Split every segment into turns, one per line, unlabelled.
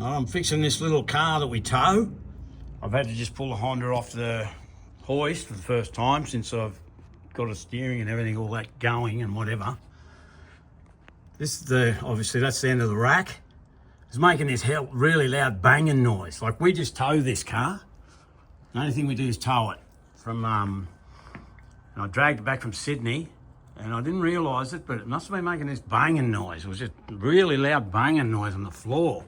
I'm fixing this little car that we tow. I've had to just pull the Honda off the hoist for the first time since I've got a steering and everything, all that going and whatever. This is obviously that's the end of the rack. It's making this really loud banging noise. Like, we just tow this car. The only thing we do is tow it from, and I dragged it back from Sydney and I didn't realise it, but it must have been making this banging noise. It was just really loud banging noise on the floor.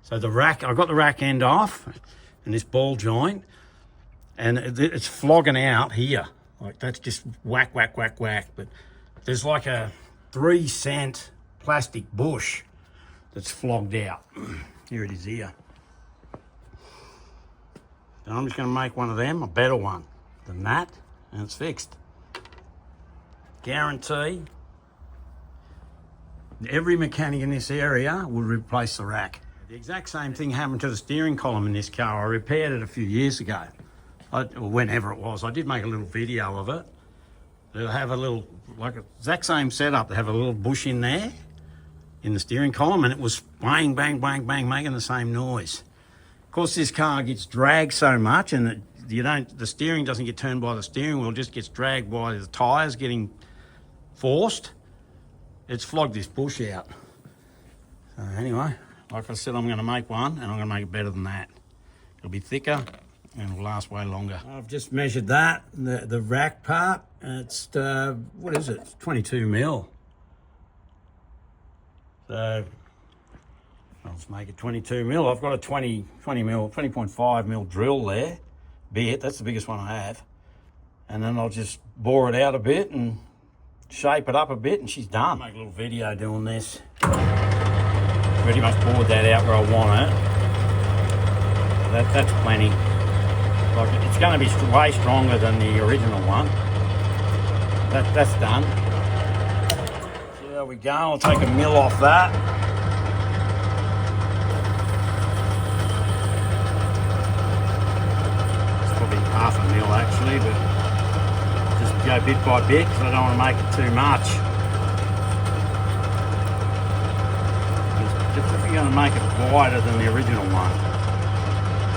So the rack, I got the rack end off and this ball joint, and it's flogging out here. Like, that's just whack, whack, whack, whack. But there's like a 3-cent plastic bush that's flogged out. Here it is here. And I'm just going to make one of them, a better one than that, and it's fixed. Guarantee every mechanic in this area will replace the rack. The exact same thing happened to the steering column in this car. I repaired it a few years ago, or whenever it was. I did make a little video of it. They'll have a little, like a exact same setup. They have a little bush in there in the steering column, and it was bang, bang, bang, bang, making the same noise. Of course, this car gets dragged so much, and the steering doesn't get turned by the steering wheel, it just gets dragged by the tyres getting forced. It's flogged this bush out. So anyway, like I said, I'm going to make one, and I'm going to make it better than that. It'll be thicker and it'll last way longer. I've just measured that, the rack part. It's, what is it? It's 22 mil. So I'll just make it 22 mil. I've got a 20 mil, 20.5 mil drill there. Bit, that's the biggest one I have. And then I'll just bore it out a bit and shape it up a bit, and she's done. Make a little video doing this. Pretty much bored that out where I want it. That's plenty. Like, it's going to be way stronger than the original one. That's done. So there we go. I'll take a mil off that. It's probably half a mil actually, but just go bit by bit because I don't want to make it too much. Just if you're going to make it wider than the original one,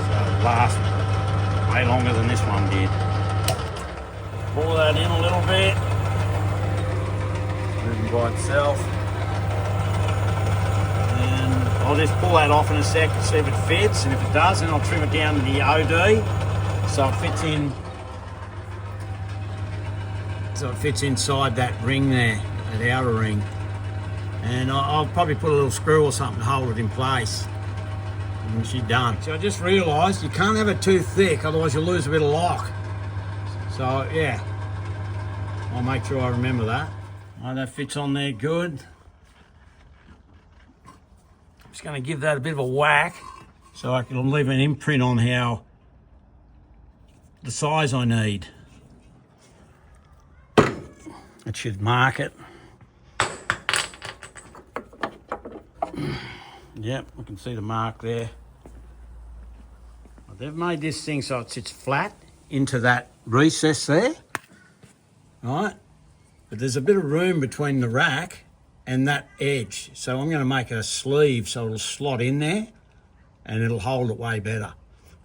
so it'll last way longer than this one did. Pour that in a little bit, moving by itself, and I'll just pull that off in a sec to see if it fits, and if it does, then I'll trim it down to the OD so it fits in. So it fits inside that ring there, that outer ring. And I'll probably put a little screw or something to hold it in place. And she's done. So I just realised you can't have it too thick, otherwise you'll lose a bit of lock. So yeah, I'll make sure I remember that. Oh, that fits on there good. I'm just going to give that a bit of a whack so I can leave an imprint on how the size I need. It should mark it. Yep, we can see the mark there. Well, they've made this thing so it sits flat into that recess there, right? But there's a bit of room between the rack and that edge. So I'm going to make a sleeve so it'll slot in there and it'll hold it way better.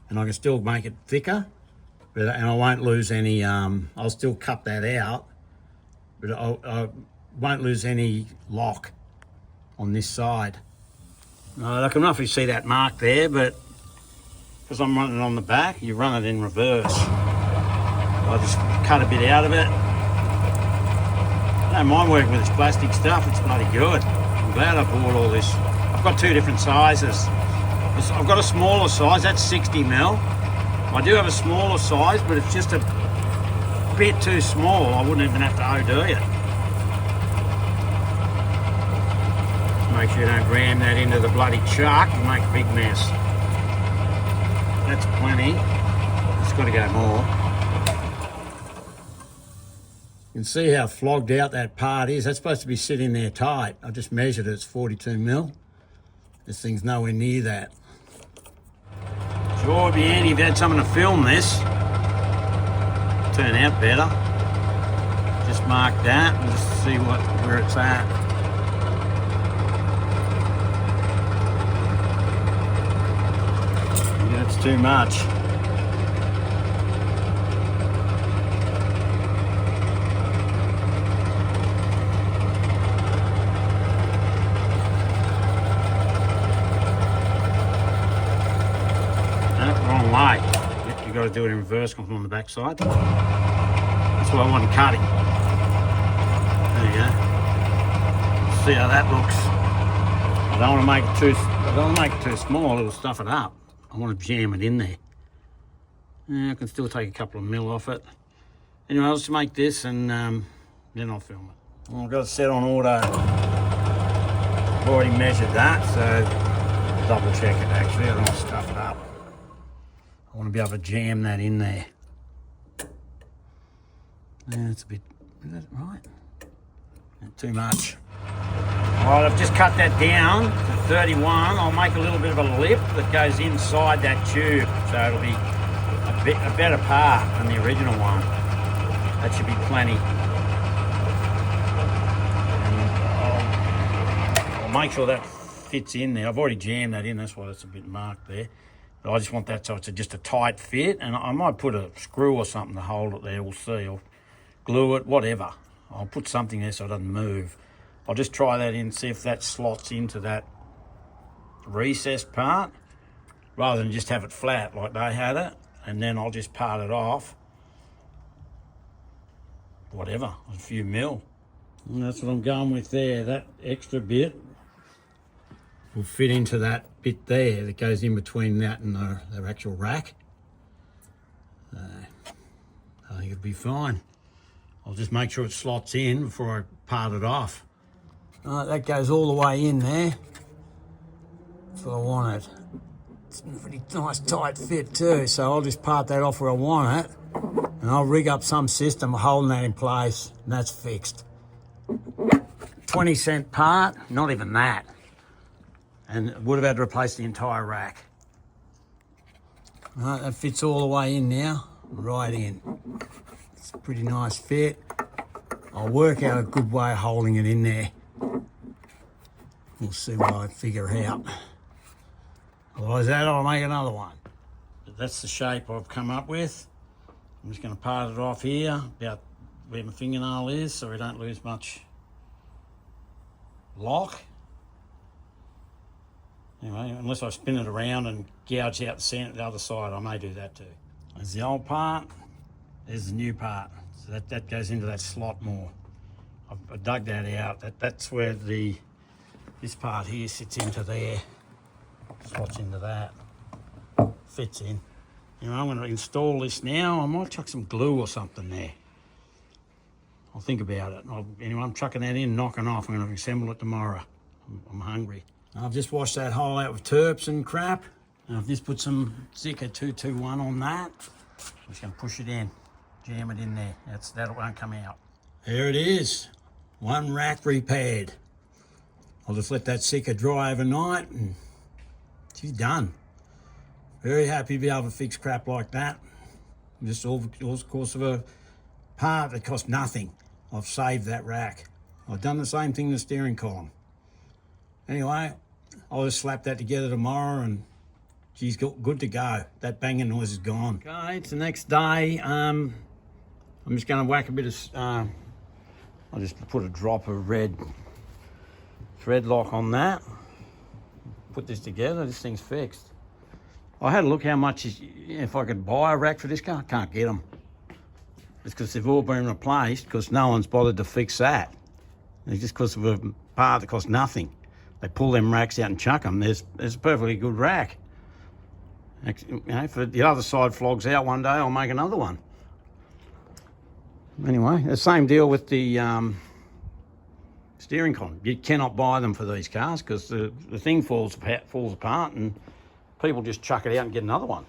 And I can still make it thicker, and I won't lose any, I'll still cut that out, but I won't lose any lock on this side. I can roughly see that mark there, but because I'm running it on the back, you run it in reverse. I just cut a bit out of it. I don't mind working with this plastic stuff, it's bloody good. I'm glad I bought all this. I've got two different sizes. I've got a smaller size, that's 60 mil. I do have a smaller size, but it's just a bit too small. I wouldn't even have to OD it. Make sure you don't ram that into the bloody chuck and make a big mess. That's plenty. It's got to go more. You can see how flogged out that part is. That's supposed to be sitting there tight. I just measured it, it's 42 mil. This thing's nowhere near that. Sure would be handy if you had someone to film this. Turn out better. Just mark that and just see where it's at. too much. Wrong way. You've got to do it in reverse, come on the back side. That's why I want cutting. There you go. See how that looks. I don't want to make it too small. It'll stuff it up. I want to jam it in there. Yeah, I can still take a couple of mil off it. Anyway, I'll just make this and then I'll film it. Well, I've got it set on auto. I've already measured that, so double check it actually. I don't want to stuff it up. I want to be able to jam that in there. Yeah, it's a bit, is that right? Not too much. Alright, I've just cut that down to 31. I'll make a little bit of a lip that goes inside that tube, so it'll be a better part than the original one. That should be plenty. And I'll make sure that fits in there. I've already jammed that in, that's why it's a bit marked there. But I just want that so it's just a tight fit, and I might put a screw or something to hold it there, we'll see, or glue it, whatever. I'll put something there so it doesn't move. I'll just try that in, see if that slots into that recessed part, rather than just have it flat like they had it, and then I'll just part it off, whatever, a few mil. And that's what I'm going with there. That extra bit will fit into that bit there that goes in between that and their actual rack. I think it'll be fine. I'll just make sure it slots in before I part it off. That goes all the way in there. That's what I wanted. It's a pretty nice tight fit too, so I'll just part that off where I want it, and I'll rig up some system holding that in place, and that's fixed. 20-cent part, not even that. And would have had to replace the entire rack. That fits all the way in now, right in. It's a pretty nice fit. I'll work out a good way of holding it in there. We'll see what I figure out. Otherwise that, I'll make another one. But that's the shape I've come up with. I'm just going to part it off here, about where my fingernail is, so we don't lose much lock. Anyway, unless I spin it around and gouge out the center, the other side, I may do that too. There's the old part, there's the new part. So that goes into that slot more. I dug that out. That's where this part here sits into there. Slots into that. Fits in. Anyway, I'm going to install this now. I might chuck some glue or something there. I'll think about it. Anyway, I'm chucking that in, knocking off. I'm going to assemble it tomorrow. I'm hungry. I've just washed that hole out with terps and crap. And I've just put some Zika 221 on that. I'm just going to push it in, jam it in there. That won't come out. There it is. One rack repaired. I'll just let that Zika dry overnight and she's done. Very happy to be able to fix crap like that. Just all the course of a part that cost nothing. I've saved that rack. I've done the same thing to the steering column. Anyway, I'll just slap that together tomorrow and she's good to go. That banging noise is gone. Okay, it's the next day. I'm just going to whack a bit of, I'll just put a drop of red thread lock on that. Put this together, this thing's fixed. I had a look how much, if I could buy a rack for this car, I can't get them. It's because they've all been replaced because no one's bothered to fix that. It's just because of a part that costs nothing. They pull them racks out and chuck them. There's a perfectly good rack. You know, if the other side flogs out one day, I'll make another one. Anyway, the same deal with the steering column. You cannot buy them for these cars because the thing falls apart and people just chuck it out and get another one.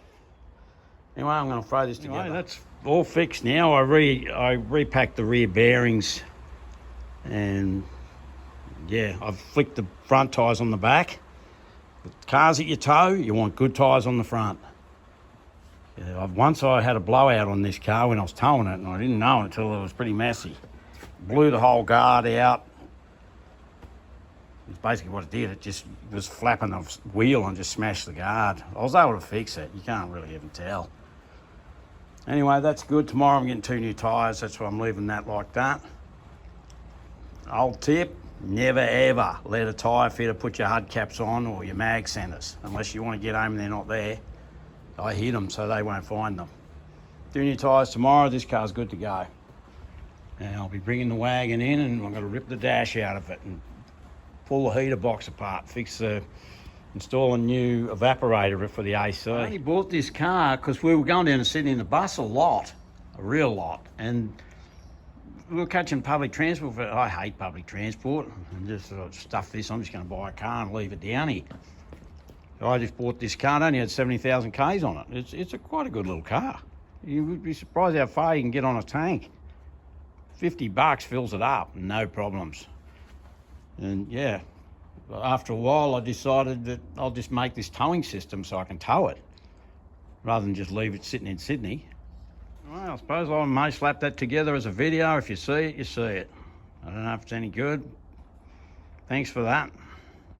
Anyway, I'm going to throw this together. Anyway, that's all fixed now. I repacked the rear bearings and yeah, I've flicked the front tyres on the back. With cars that you tow, you want good tyres on the front. Yeah, once I had a blowout on this car when I was towing it, and I didn't know it until it was pretty messy. Blew the whole guard out. It was basically what it did. It just was flapping the wheel and just smashed the guard. I was able to fix it. You can't really even tell. Anyway, that's good. Tomorrow I'm getting 2 new tyres. That's why I'm leaving that like that. Old tip, never ever let a tyre fitter put your hubcaps on or your mag centers unless you want to get home and they're not there. I hit them so they won't find them. 2 new tyres tomorrow. This car's good to go. And I'll be bringing the wagon in and I'm going to rip the dash out of it and pull the heater box apart, install a new evaporator for the AC. I only bought this car because we were going down to Sydney in the bus a real lot. And we were catching public transport. I hate public transport. And just thought, stuff this, I'm just going to buy a car and leave it down here. So I just bought this car. It only had 70,000 Ks on it. It's quite a good little car. You would be surprised how far you can get on a tank. $50 fills it up, no problems. And yeah, after a while I decided that I'll just make this towing system so I can tow it rather than just leave it sitting in Sydney. Well, I suppose I may slap that together as a video. If you see it, you see it. I don't know if it's any good. Thanks for that.